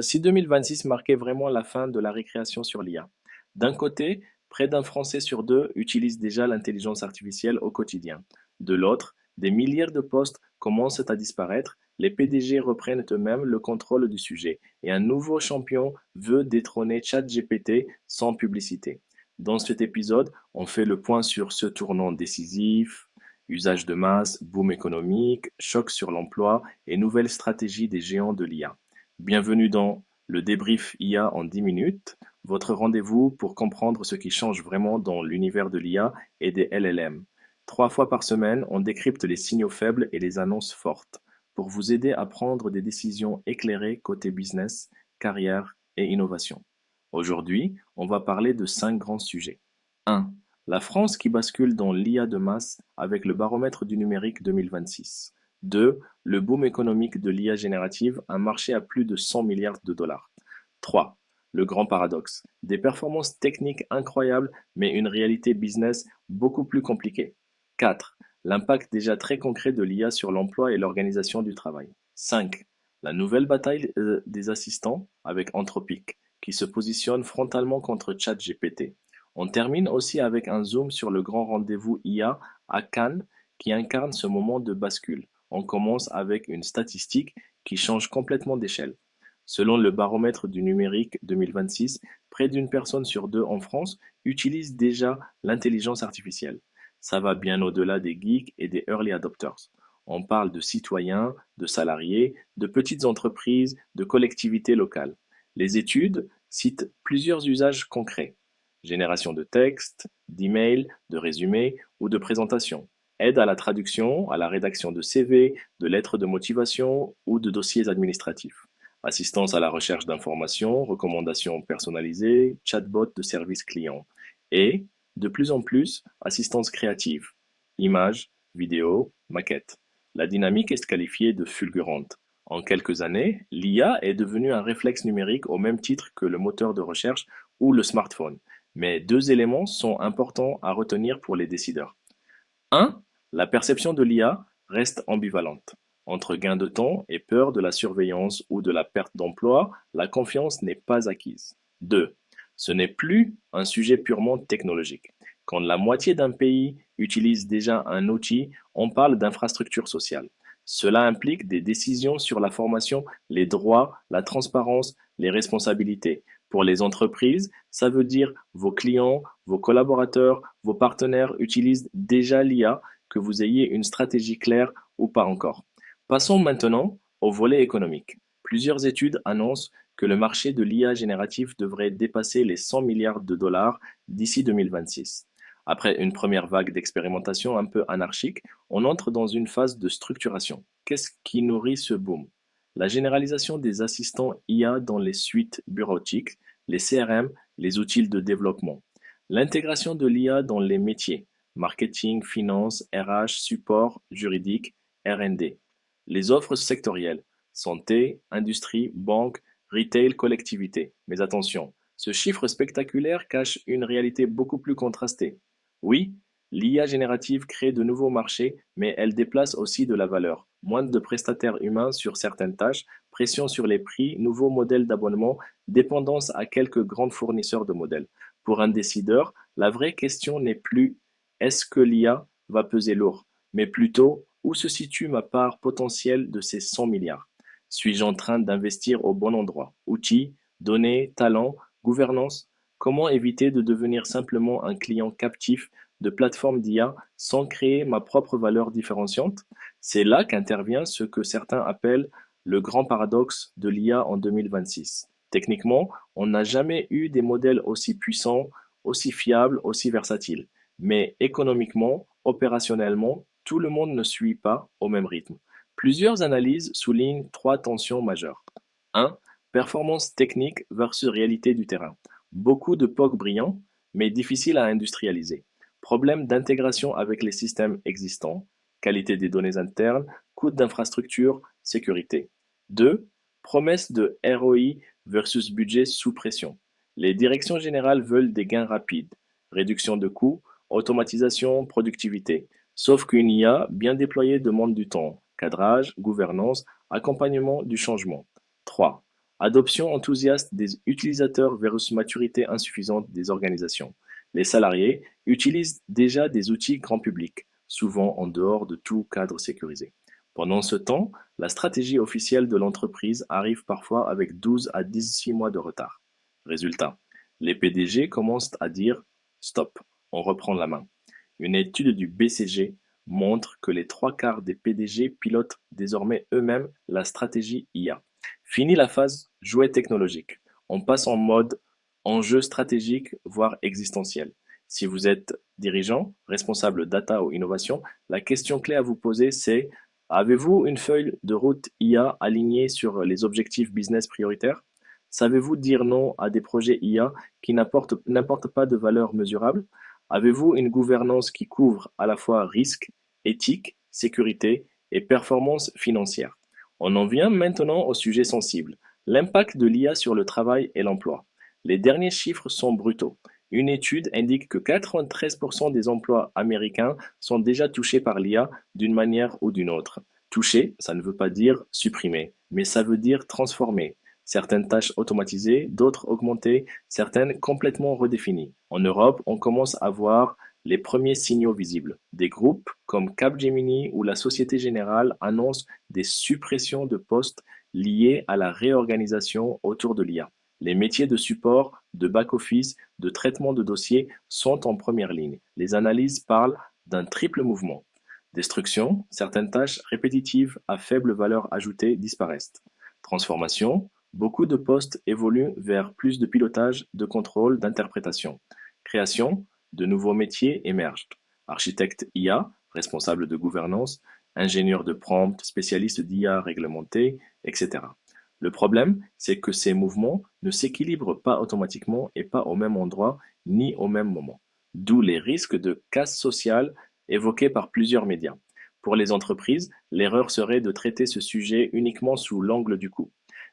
Si 2026 marquait vraiment la fin de la récréation sur l'IA. D'un côté, près d'un Français sur deux utilise déjà l'intelligence artificielle au quotidien. De l'autre, des milliers de postes commencent à disparaître, les PDG reprennent eux-mêmes le contrôle du sujet, et un nouveau champion veut détrôner ChatGPT sans publicité. Dans cet épisode, on fait le point sur ce tournant décisif, usage de masse, boom économique, choc sur l'emploi et nouvelle stratégie des géants de l'IA. Bienvenue dans le débrief IA en 10 minutes, votre rendez-vous pour comprendre ce qui change vraiment dans l'univers de l'IA et des LLM. 3 fois par semaine, on décrypte les signaux faibles et les annonces fortes pour vous aider à prendre des décisions éclairées côté business, carrière et innovation. Aujourd'hui, on va parler de 5 grands sujets. 1. La France qui bascule dans l'IA de masse avec le baromètre du numérique 2026. 2. Le boom économique de l'IA générative, un marché à plus de 100 milliards de dollars. 3. Le grand paradoxe. Des performances techniques incroyables, mais une réalité business beaucoup plus compliquée. 4. L'impact déjà très concret de l'IA sur l'emploi et l'organisation du travail. 5. La nouvelle bataille des assistants avec Anthropic, qui se positionne frontalement contre ChatGPT. On termine aussi avec un zoom sur le grand rendez-vous IA à Cannes qui incarne ce moment de bascule. On commence avec une statistique qui change complètement d'échelle. Selon le baromètre du numérique 2026, près d'une personne sur deux en France utilise déjà l'intelligence artificielle. Ça va bien au-delà des geeks et des early adopters. On parle de citoyens, de salariés, de petites entreprises, de collectivités locales. Les études citent plusieurs usages concrets. Génération de textes, d'emails, de résumés ou de présentations. Aide à la traduction, à la rédaction de CV, de lettres de motivation ou de dossiers administratifs. Assistance à la recherche d'informations, recommandations personnalisées, chatbot de service client. Et, de plus en plus, assistance créative. Images, vidéos, maquettes. La dynamique est qualifiée de fulgurante. En quelques années, l'IA est devenue un réflexe numérique au même titre que le moteur de recherche ou le smartphone. Mais deux éléments sont importants à retenir pour les décideurs. 1. La perception de l'IA reste ambivalente. Entre gain de temps et peur de la surveillance ou de la perte d'emploi, la confiance n'est pas acquise. 2. Ce n'est plus un sujet purement technologique. Quand la moitié d'un pays utilise déjà un outil, on parle d'infrastructure sociale. Cela implique des décisions sur la formation, les droits, la transparence, les responsabilités. Pour les entreprises, ça veut dire vos clients, vos collaborateurs, vos partenaires utilisent déjà l'IA, que vous ayez une stratégie claire ou pas encore. Passons maintenant au volet économique. Plusieurs études annoncent que le marché de l'IA générative devrait dépasser les 100 milliards de dollars d'ici 2026. Après une première vague d'expérimentation un peu anarchique, on entre dans une phase de structuration. Qu'est-ce qui nourrit ce boom? La généralisation des assistants IA dans les suites bureautiques, les CRM, les outils de développement. L'intégration de l'IA dans les métiers, marketing, finance, RH, support, juridique, R&D. Les offres sectorielles, santé, industrie, banque, retail, collectivité. Mais attention, ce chiffre spectaculaire cache une réalité beaucoup plus contrastée. Oui, l'IA générative crée de nouveaux marchés, mais elle déplace aussi de la valeur. Moins de prestataires humains sur certaines tâches, pression sur les prix, nouveaux modèles d'abonnement, dépendance à quelques grands fournisseurs de modèles. Pour un décideur, la vraie question n'est plus est-ce que l'IA va peser lourd, mais plutôt où se situe ma part potentielle de ces 100 milliards? Suis-je en train d'investir au bon endroit? Outils, données, talents, gouvernance? Comment éviter de devenir simplement un client captif de plateformes d'IA sans créer ma propre valeur différenciante? C'est là qu'intervient ce que certains appellent le grand paradoxe de l'IA en 2026. Techniquement, on n'a jamais eu des modèles aussi puissants, aussi fiables, aussi versatiles. Mais économiquement, opérationnellement, tout le monde ne suit pas au même rythme. Plusieurs analyses soulignent 3 tensions majeures. 1. Performance technique versus réalité du terrain. Beaucoup de POC brillants, mais difficiles à industrialiser. Problème d'intégration avec les systèmes existants, qualité des données internes, coût d'infrastructure, sécurité. 2. Promesse de ROI versus budget sous pression. Les directions générales veulent des gains rapides, réduction de coûts, automatisation, productivité. Sauf qu'une IA bien déployée demande du temps, cadrage, gouvernance, accompagnement du changement. 3. Adoption enthousiaste des utilisateurs versus maturité insuffisante des organisations. Les salariés utilisent déjà des outils grand public, souvent en dehors de tout cadre sécurisé. Pendant ce temps, la stratégie officielle de l'entreprise arrive parfois avec 12 à 18 mois de retard. Résultat, les PDG commencent à dire stop, on reprend la main. Une étude du BCG montre que les trois quarts des PDG pilotent désormais eux-mêmes la stratégie IA. Fini la phase jouet technologique. On passe en mode enjeu stratégique, voire existentiel. Si vous êtes dirigeant, responsable data ou innovation, la question clé à vous poser, c'est: avez-vous une feuille de route IA alignée sur les objectifs business prioritaires? Savez-vous dire non à des projets IA qui n'apportent pas de valeur mesurable? Avez-vous une gouvernance qui couvre à la fois risque, éthique, sécurité et performance financière? On en vient maintenant au sujet sensible, l'impact de l'IA sur le travail et l'emploi. Les derniers chiffres sont brutaux. Une étude indique que 93% des emplois américains sont déjà touchés par l'IA d'une manière ou d'une autre. Toucher, ça ne veut pas dire supprimer, mais ça veut dire transformer. Certaines tâches automatisées, d'autres augmentées, certaines complètement redéfinies. En Europe, on commence à voir les premiers signaux visibles. Des groupes comme Capgemini ou la Société Générale annoncent des suppressions de postes liées à la réorganisation autour de l'IA. Les métiers de support, de back-office, de traitement de dossiers sont en première ligne. Les analyses parlent d'un triple mouvement. Destruction, certaines tâches répétitives à faible valeur ajoutée disparaissent. Transformation, beaucoup de postes évoluent vers plus de pilotage, de contrôle, d'interprétation. Création, de nouveaux métiers émergent. Architecte IA, responsable de gouvernance, ingénieur de prompt, spécialiste d'IA réglementé, etc. Le problème, c'est que ces mouvements ne s'équilibrent pas automatiquement et pas au même endroit ni au même moment. D'où les risques de casse sociale évoqués par plusieurs médias. Pour les entreprises, l'erreur serait de traiter ce sujet uniquement sous l'angle du coût.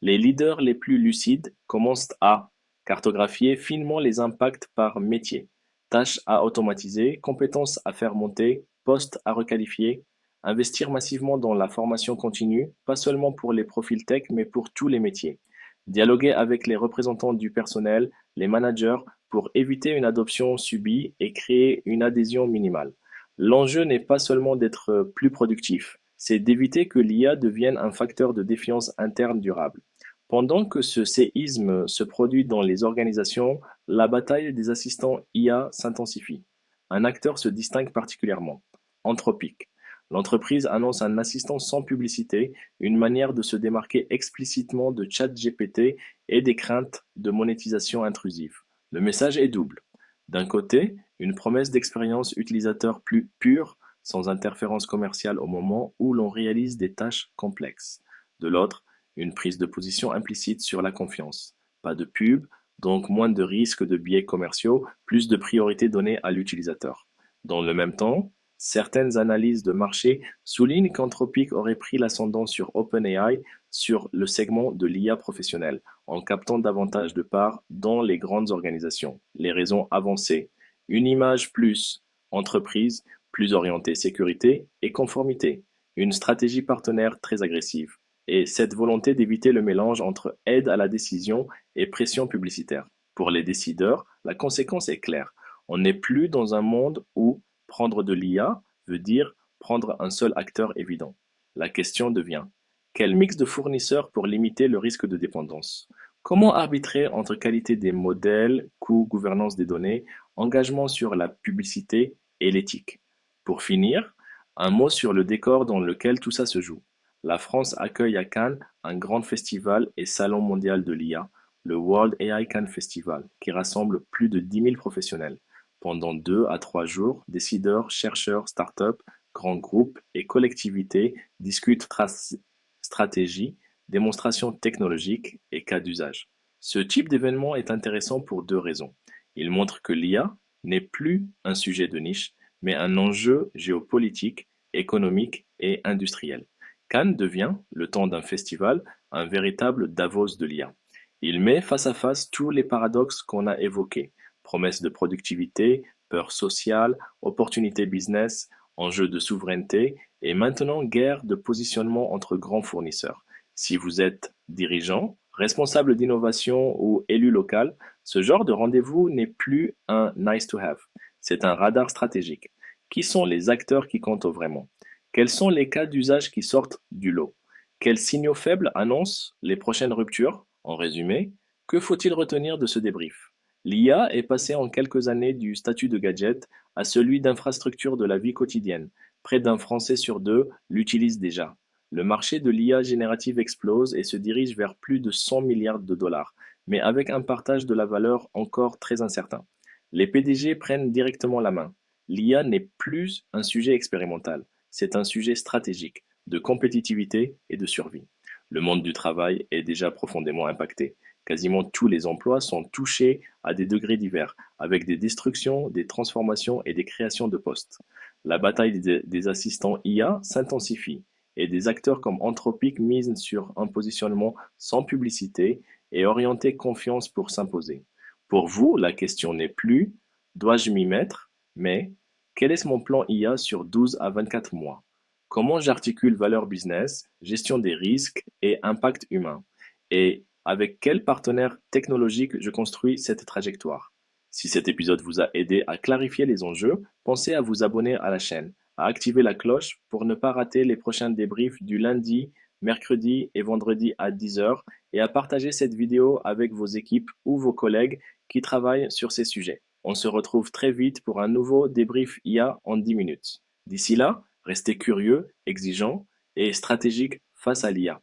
Les leaders les plus lucides commencent à cartographier finement les impacts par métier, tâches à automatiser, compétences à faire monter, postes à requalifier, investir massivement dans la formation continue, pas seulement pour les profils tech, mais pour tous les métiers. Dialoguer avec les représentants du personnel, les managers, pour éviter une adoption subie et créer une adhésion minimale. L'enjeu n'est pas seulement d'être plus productif, c'est d'éviter que l'IA devienne un facteur de défiance interne durable. Pendant que ce séisme se produit dans les organisations, la bataille des assistants IA s'intensifie. Un acteur se distingue particulièrement, Anthropic. L'entreprise annonce un assistant sans publicité, une manière de se démarquer explicitement de ChatGPT et des craintes de monétisation intrusive. Le message est double. D'un côté, une promesse d'expérience utilisateur plus pure, sans interférence commerciale au moment où l'on réalise des tâches complexes. De l'autre, une prise de position implicite sur la confiance. Pas de pub, donc moins de risques de biais commerciaux, plus de priorité donnée à l'utilisateur. Dans le même temps, certaines analyses de marché soulignent qu'Anthropic aurait pris l'ascendant sur OpenAI sur le segment de l'IA professionnelle, en captant davantage de parts dans les grandes organisations. Les raisons avancées: une image plus entreprise, plus orientée sécurité et conformité, une stratégie partenaire très agressive, et cette volonté d'éviter le mélange entre aide à la décision et pression publicitaire. Pour les décideurs, la conséquence est claire. On n'est plus dans un monde où prendre de l'IA veut dire prendre un seul acteur évident. La question devient: quel mix de fournisseurs pour limiter le risque de dépendance? Comment arbitrer entre qualité des modèles, coût, gouvernance des données, engagement sur la publicité et l'éthique? Pour finir, un mot sur le décor dans lequel tout ça se joue. La France accueille à Cannes un grand festival et salon mondial de l'IA, le World AI Cannes Festival, qui rassemble plus de 10 000 professionnels. Pendant 2 à 3 jours, décideurs, chercheurs, startups, grands groupes et collectivités discutent stratégie, démonstrations technologiques et cas d'usage. Ce type d'événement est intéressant pour deux raisons. Il montre que l'IA n'est plus un sujet de niche, mais un enjeu géopolitique, économique et industriel. Cannes devient, le temps d'un festival, un véritable Davos de l'IA. Il met face à face tous les paradoxes qu'on a évoqués: promesses de productivité, peur sociale, opportunités business, enjeux de souveraineté et maintenant guerre de positionnement entre grands fournisseurs. Si vous êtes dirigeant, Responsable d'innovation ou élu local, ce genre de rendez-vous n'est plus un nice to have, c'est un radar stratégique. Qui sont les acteurs qui comptent vraiment? Quels sont les cas d'usage qui sortent du lot? Quels signaux faibles annoncent les prochaines ruptures? En résumé, que faut-il retenir de ce débrief? L'IA est passée en quelques années du statut de gadget à celui d'infrastructure de la vie quotidienne. Près d'un Français sur deux l'utilise déjà. Le marché de l'IA générative explose et se dirige vers plus de 100 milliards de dollars, mais avec un partage de la valeur encore très incertain. Les PDG prennent directement la main. L'IA n'est plus un sujet expérimental, c'est un sujet stratégique, de compétitivité et de survie. Le monde du travail est déjà profondément impacté. Quasiment tous les emplois sont touchés à des degrés divers, avec des destructions, des transformations et des créations de postes. La bataille des assistants IA s'intensifie et des acteurs comme Anthropic misent sur un positionnement sans publicité et orienté confiance pour s'imposer. Pour vous, la question n'est plus dois-je m'y mettre, mais quel est mon plan IA sur 12 à 24 mois? Comment j'articule valeur business, gestion des risques et impact humain? Et avec quel partenaire technologique je construis cette trajectoire? Si cet épisode vous a aidé à clarifier les enjeux, pensez à vous abonner à la chaîne, à activer la cloche pour ne pas rater les prochains débriefs du lundi, mercredi et vendredi à 10 heures et à partager cette vidéo avec vos équipes ou vos collègues qui travaillent sur ces sujets. On se retrouve très vite pour un nouveau débrief IA en 10 minutes. D'ici là, restez curieux, exigeants et stratégiques face à l'IA.